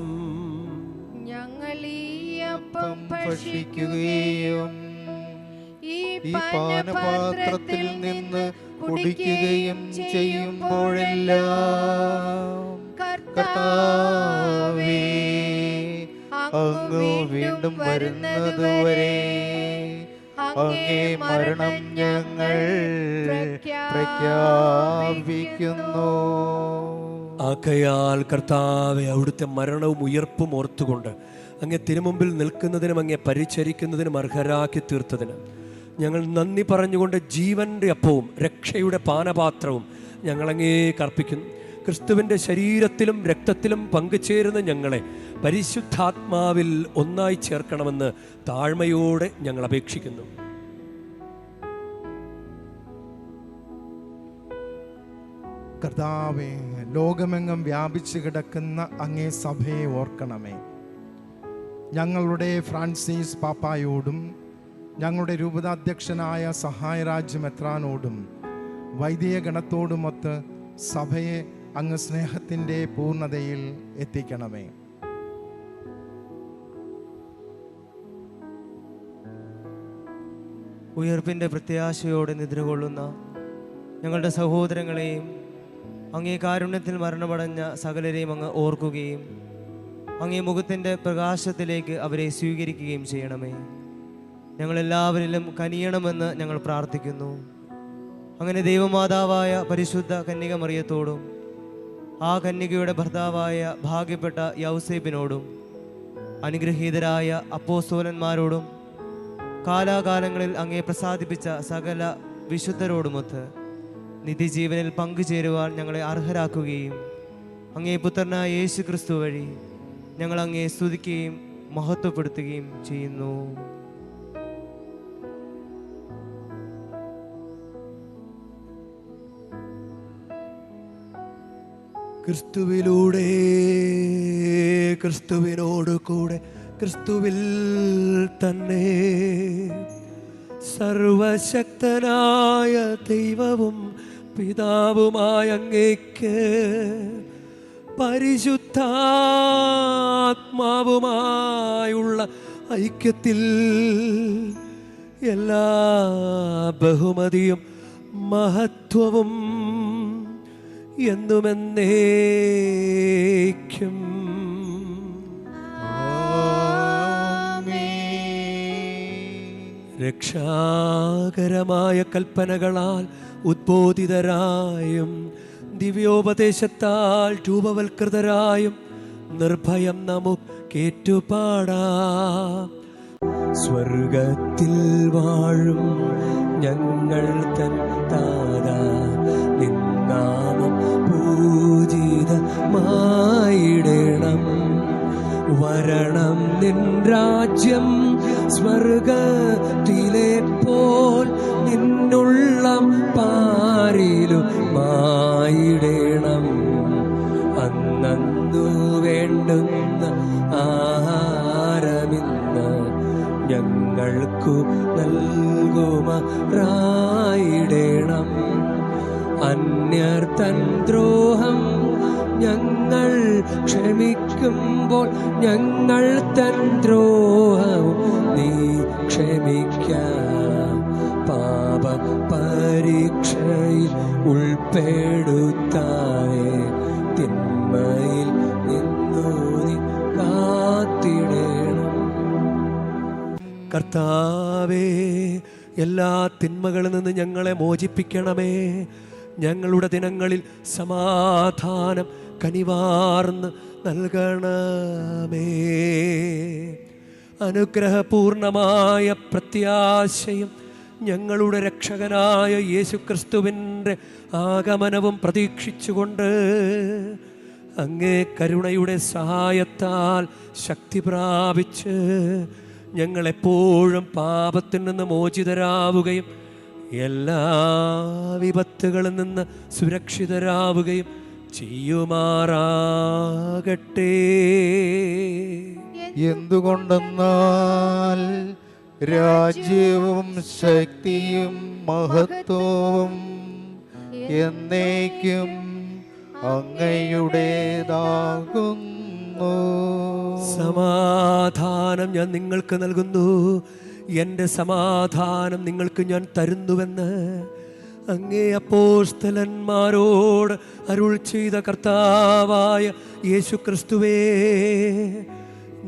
ഞങ്ങൾ ഈ അപ്പം ഭക്ഷിക്കുകയും ഈ പാനപാത്രത്തിൽ നിന്ന് കുടിക്കുകയും ചെയ്യുമ്പോഴെല്ലാം കർത്താവേ, അങ്ങ് വീണ്ടും വരുന്നതുവരെ അങ്ങേ മരണം ഞങ്ങൾ പ്രഖ്യാപിക്കുന്നു. ആകയാൽ കർത്താവെ, അവിടുത്തെ മരണവും ഉയർപ്പും ഓർത്തുകൊണ്ട് അങ്ങേ തിരുമുമ്പിൽ നിൽക്കുന്നതിനും അങ്ങേ പരിചരിക്കുന്നതിനും അർഹരാക്കി തീർത്തതിന് ഞങ്ങൾ നന്ദി പറഞ്ഞുകൊണ്ട് ജീവൻ്റെ അപ്പവും രക്ഷയുടെ പാനപാത്രവും ഞങ്ങളങ്ങേ കർപ്പിക്കുന്നു. ക്രിസ്തുവിൻ്റെ ശരീരത്തിലും രക്തത്തിലും പങ്കുചേരുന്ന ഞങ്ങളെ പരിശുദ്ധാത്മാവിൽ ഒന്നായി ചേർക്കണമെന്ന് താഴ്മയോടെ ഞങ്ങൾ അപേക്ഷിക്കുന്നു. കർത്താവേ, ലോകമെങ്ങും വ്യാപിച്ചു കിടക്കുന്ന അങ്ങേ സഭയെ ഓർക്കണമേ. ഞങ്ങളുടെ ഫ്രാൻസിസ് പാപ്പായോടും ഞങ്ങളുടെ രൂപതാധ്യക്ഷനായ സഹായരാജ് മെത്രാനോടും വൈദിക ഗണത്തോടുമൊത്ത് സഭയെ അങ്ങ് സ്നേഹത്തിൻ്റെ പൂർണ്ണതയിൽ എത്തിക്കണമേ. ഉയർപ്പിൻ്റെ പ്രത്യാശയോടെ നിദ്രകൊള്ളുന്ന ഞങ്ങളുടെ സഹോദരങ്ങളെയും അങ്ങേ കാരുണ്യത്തിൽ മരണമടഞ്ഞ സകലരെയും അങ്ങ് ഓർക്കുകയും അങ്ങേ മുഖത്തിൻ്റെ പ്രകാശത്തിലേക്ക് അവരെ സ്വീകരിക്കുകയും ചെയ്യണമേ. ഞങ്ങളെല്ലാവരിലും കനിയണമെന്ന് ഞങ്ങൾ പ്രാർത്ഥിക്കുന്നു. അങ്ങനെ ദൈവമാതാവായ പരിശുദ്ധ കന്യക മറിയത്തോടും ആ കന്യകയുടെ ഭർത്താവായ ഭാഗ്യപ്പെട്ട യൗസേപ്പിനോടും അനുഗ്രഹീതരായ അപ്പോസ്തലന്മാരോടും കാലാകാലങ്ങളിൽ അങ്ങേ പ്രസാദിപ്പിച്ച സകല വിശുദ്ധരോടുമൊത്ത് നിത്യജീവനിൽ പങ്കുചേരുവാൻ ഞങ്ങളെ അർഹരാക്കുകയും അങ്ങേ പുത്രനായ യേശു ക്രിസ്തു വഴി ഞങ്ങൾ അങ്ങേ സ്തുതിക്കുകയും മഹത്വപ്പെടുത്തുകയും ചെയ്യുന്നു. ക്രിസ്തുവിലൂടെ, ക്രിസ്തുവിനോട് കൂടെ, ക്രിസ്തുവിൽ തന്നെ സർവശക്തനായ ദൈവവും പിതാവുമായ അങ്ങേക്ക് പരിശുദ്ധാത്മാവുമായുള്ള ഐക്യത്തിൽ എല്ലാ ബഹുമതിയും മഹത്വവും എന്നുമെന്നേക്കും. രക്ഷാകരമായ കൽപ്പനകളാൽ ഉദ്ബോധിതരായും ദിവ്യോപദേശത്താൽ രൂപവൽകൃതരായും നിർഭയം നമുക്ക് ഏറ്റുപാടാം. സ്വർഗത്തിൽ വാഴും ഞങ്ങൾ തൻ താതാ, നിന്നാമം പൂജിതമായിടണം. വരണം നിൻ രാജ്യം സ്വർഗത്തിലെ പോൽ നിന്നുള്ളം പാരിലും മായിടണം. അന്നു വേണ്ടുന്ന ആഹാരമിന്ന് ഞങ്ങൾക്കു നൽകുമാറായിടണം. അന്യർ തൻ ദ്രോഹം ഞങ്ങൾ ക്ഷമിക്കുമ്പോൾ ഞങ്ങൾ തൻ ദ്രോഹവും നീ ക്ഷമിക്ക. പാപ പരീക്ഷയിൽ ഉൾപ്പെടുത്താതെ തിന്മയിൽ നിന്നു നീ കാത്തിടണം. കർത്താവേ, എല്ലാ തിന്മകളിൽ നിന്ന് ഞങ്ങളെ മോചിപ്പിക്കണമേ. ഞങ്ങളുടെ ദിനങ്ങളിൽ സമാധാനം കനിവാർന്ന് നൽകണമേ. അനുഗ്രഹപൂർണമായ പ്രത്യാശയും ഞങ്ങളുടെ രക്ഷകനായ യേശുക്രിസ്തുവിൻ്റെ ആഗമനവും പ്രതീക്ഷിച്ചുകൊണ്ട് അങ്ങേ കരുണയുടെ സഹായത്താൽ ശക്തി പ്രാപിച്ച് ഞങ്ങളെപ്പോഴും പാപത്തിൽ നിന്ന് മോചിതരാവുകയും എല്ലാ വിപത്തുകളിൽ നിന്ന് സുരക്ഷിതരാവുകയും ചെയ്യുമാറാകട്ടെ. എന്തുകൊണ്ടെന്നാൽ രാജ്യവും ശക്തിയും മഹത്വവും എന്നേക്കും അങ്ങയുടേതാകുന്നു. സമാധാനം ഞാൻ നിങ്ങൾക്ക് നൽകുന്നു, എൻ്റെ സമാധാനം നിങ്ങൾക്ക് ഞാൻ തരുന്നുവെന്ന് അങ്ങേ അപ്പോസ്തലന്മാരോട് അരുൾ ചെയ്ത കർത്താവായ യേശുക്രിസ്തുവേ,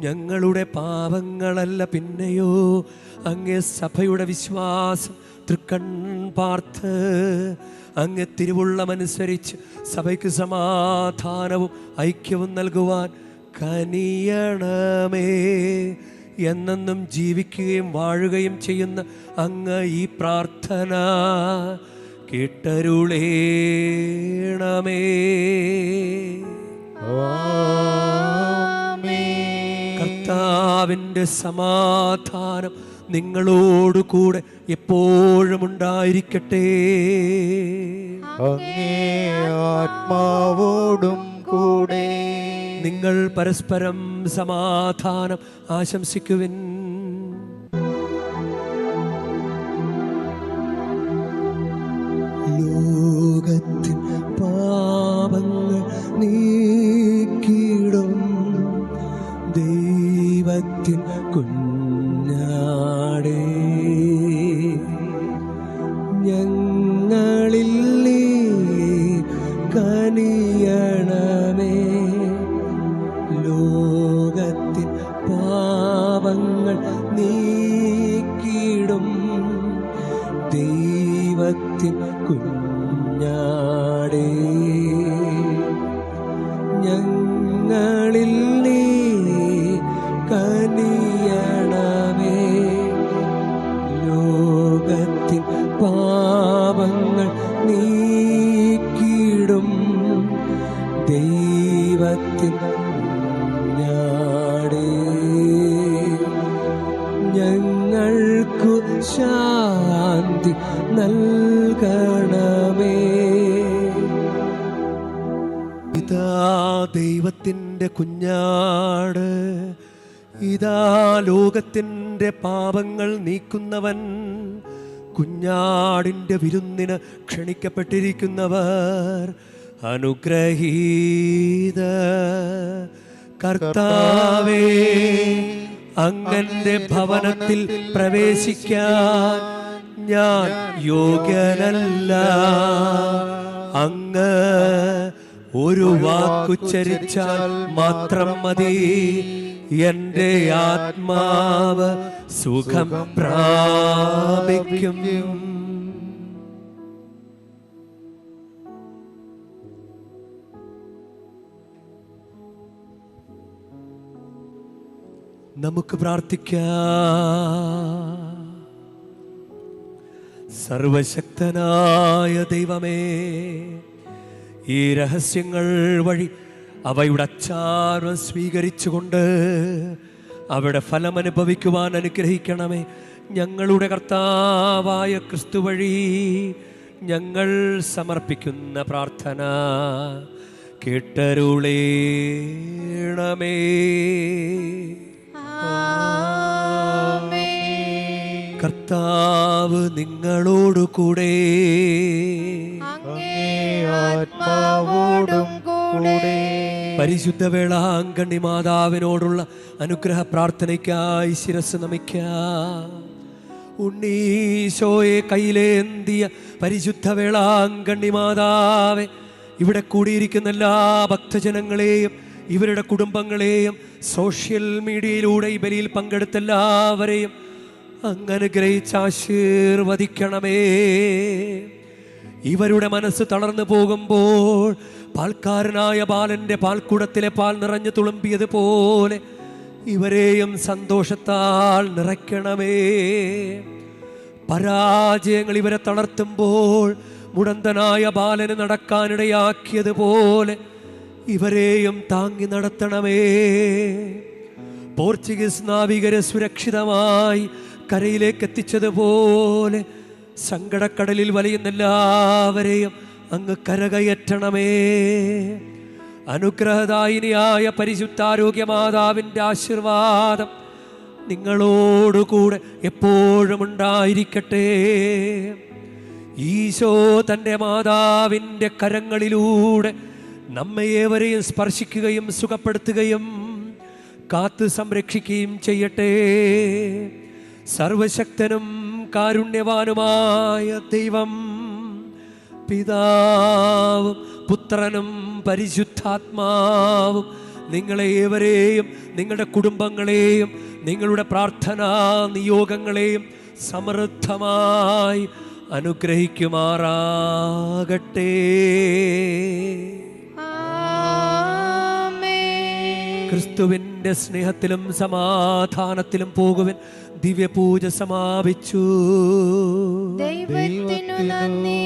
ഞങ്ങളുടെ പാപങ്ങളല്ല പിന്നെയോ അങ്ങേ സഭയുടെ വിശ്വാസം തൃക്കൺ പാർത്ത് അങ്ങ് തിരുവുള്ളമനുസരിച്ച് സഭയ്ക്ക് സമാധാനവും ഐക്യവും നൽകുവാൻ കനിയണമേ. എന്നെന്നും ജീവിക്കുകയും വാഴുകയും ചെയ്യുന്ന അങ്ങ് ഈ പ്രാർത്ഥന കേട്ടരുളേണമേ. കർത്താവിൻ്റെ സമാധാനം നിങ്ങളോടുകൂടെ എപ്പോഴും ഉണ്ടായിരിക്കട്ടെ. അങ്ങേ ആത്മാവോടും കൂടെ. നിങ്ങൾ പരസ്പരം സമാധാനം ആശംസിക്കുവിൻ. ലോകത്തിൻ പാപങ്ങൾ നീക്കിടും ദൈവത്തിൻ കുഞ്ഞാടേ, ഞങ്ങളിൽ നീ കനിയണമേ. ലോകത്തിൻ പാപങ്ങൾ നീക്കിടും ദൈവത്തിൻ കുഞ്ഞാടേ, ഞങ്ങളിൽ നീ കനിയണമേ. ലോകത്തിൻ പാപങ്ങൾ നീക്കിടും ദൈവത്തിൻ കുഞ്ഞാടേ, ഞങ്ങൾക്കു ശാന്തി നൽകണമേ. പിതാ ദൈവത്തിൻ്റെ കുഞ്ഞാട്, ഇതാ ലോകത്തിൻ്റെ പാപങ്ങൾ നീക്കുന്നവൻ. കുഞ്ഞാടിൻ്റെ വിരുന്നിന് ക്ഷണിക്കപ്പെട്ടിരിക്കുന്നവർ അനുഗ്രഹീത. കർത്താവേ, അങ്ങന്റെ ഭവനത്തിൽ പ്രവേശിക്കാൻ ഞാൻ യോഗ്യനല്ല. അങ്ങ് ഒരു വാക്കുച്ചരിച്ചാൽ മാത്രം മതി, എൻ്റെ ആത്മാവ് സുഖം പ്രാപിക്കും. നമുക്ക് പ്രാർത്ഥിക്കാം. സർവശക്തനായ ദൈവമേ, ഈ രഹസ്യങ്ങൾ വഴി അവയുടെ അച്ചാരം സ്വീകരിച്ചുകൊണ്ട് അവിടെ ഫലമനുഭവിക്കുവാൻ അനുഗ്രഹിക്കണമേ. ഞങ്ങളുടെ കർത്താവായ ക്രിസ്തു വഴി ഞങ്ങൾ സമർപ്പിക്കുന്ന പ്രാർത്ഥന കേട്ടരുളേണമേ. കർത്താവ് നിങ്ങളോടു കൂടെ, ആത്മാവോടും കൂടെ. പരിശുദ്ധ വേളാങ്കണ്ണി മാതാവിനോടുള്ള അനുഗ്രഹ പ്രാർത്ഥനയ്ക്കായി ശിരസ് നമിക്കാം. ഉണ്ണീശോയെ കയ്യിലേന്തിയ പരിശുദ്ധ വേളാങ്കണ്ണി മാതാവെ, ഇവിടെ കൂടിയിരിക്കുന്ന എല്ലാ ഭക്തജനങ്ങളെയും ഇവരുടെ കുടുംബങ്ങളെയും സോഷ്യൽ മീഡിയയിലൂടെ ഈ ബലിയിൽ പങ്കെടുത്ത എല്ലാവരെയും അങ്ങനെ ഗ്രഹിച്ച് ആശീർവദിക്കണമേ. ഇവരുടെ മനസ്സ് തളർന്നു പോകുമ്പോൾ പാൽക്കാരനായ ബാലന്റെ പാൽക്കുടത്തിലെ പാൽ നിറഞ്ഞു തുളുമ്പിയതുപോലെ ഇവരെയും സന്തോഷത്താൽ നിറയ്ക്കണമേ. പരാജയങ്ങൾ ഇവരെ തളർത്തുമ്പോൾ മുടന്തനായ ബാലന് നടക്കാനിടയാക്കിയതുപോലെ ഇവരെയും താങ്ങി നടത്തണമേ. പോർച്ചുഗീസ് നാവികരെ സുരക്ഷിതമായി കരയിലേക്ക് എത്തിച്ചതുപോലെ സങ്കടക്കടലിൽ വലയുന്ന എല്ലാവരെയും അങ്ങ് കരകയറ്റണമേ. അനുഗ്രഹദായിനിയായ പരിശുദ്ധാരോഗ്യ മാതാവിൻ്റെ ആശീർവാദം നിങ്ങളോടുകൂടെ എപ്പോഴും ഉണ്ടായിരിക്കട്ടെ. ഈശോ തൻ്റെ മാതാവിൻ്റെ കരങ്ങളിലൂടെ നമ്മയേവരെയും സ്പർശിക്കുകയും സുഖപ്പെടുത്തുകയും കാത്തു സംരക്ഷിക്കുകയും ചെയ്യട്ടെ. സർവശക്തനും കാരുണ്യവാനുമായ ദൈവം, പിതാവും പുത്രനും പരിശുദ്ധാത്മാവും നിങ്ങളെ ഏവരെയും നിങ്ങളുടെ കുടുംബങ്ങളെയും നിങ്ങളുടെ പ്രാർത്ഥനാ നിയോഗങ്ങളെയും സമൃദ്ധമായി അനുഗ്രഹിക്കുമാറാകട്ടെ. ക്രിസ്തുവിൻ്റെ സ്നേഹത്തിലും സമാധാനത്തിലും പോകുവിൻ. ദിവ്യപൂജ സമാപിച്ചു. ദൈവത്തിനു നന്ദി.